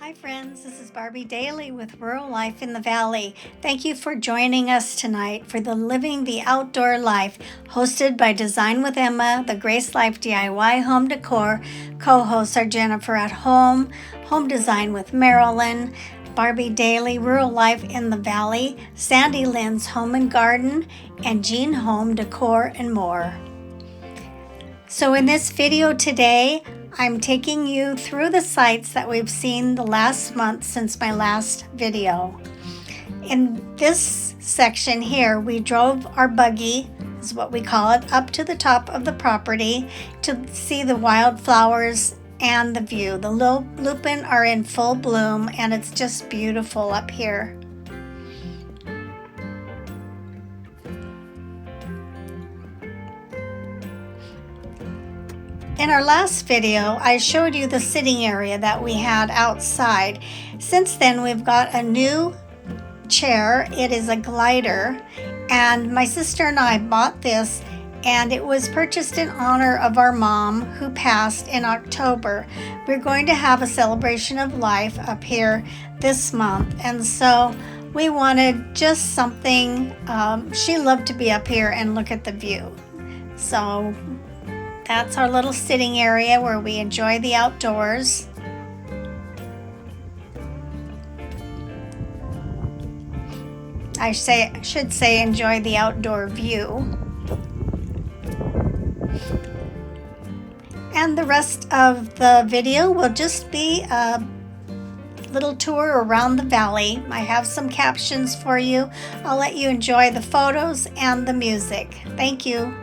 Hi friends, this is Barbie Daly with Rural Life in the Valley. Thank you for joining us tonight for the Living the Outdoor Life, hosted by Design with Emma, the Grace Life DIY Home Decor. Co-hosts are Jennifer at Home, Home Design with Marilyn, Barbie Daly, Rural Life in the Valley, Sandy Lynn's Home and Garden, and Jean Home Decor and more. So in this video today, I'm taking you through the sites that we've seen the last month since my last video. In this section here, we drove our buggy, is what we call it, up to the top of the property to see the wildflowers and the view. The lupin are in full bloom and it's just beautiful up here. In our last video, I showed you the sitting area that we had outside. Since then, we've got a new chair. It is a glider, and my sister and I bought this, and it was purchased in honor of our mom who passed in October. We're going to have a celebration of life up here this month, and so we wanted just something. She loved to be up here and look at the view. So that's our little sitting area where we enjoy the outdoors. I should say enjoy the outdoor view. And the rest of the video will just be a little tour around the valley. I have some captions for you. I'll let you enjoy the photos and the music. Thank you.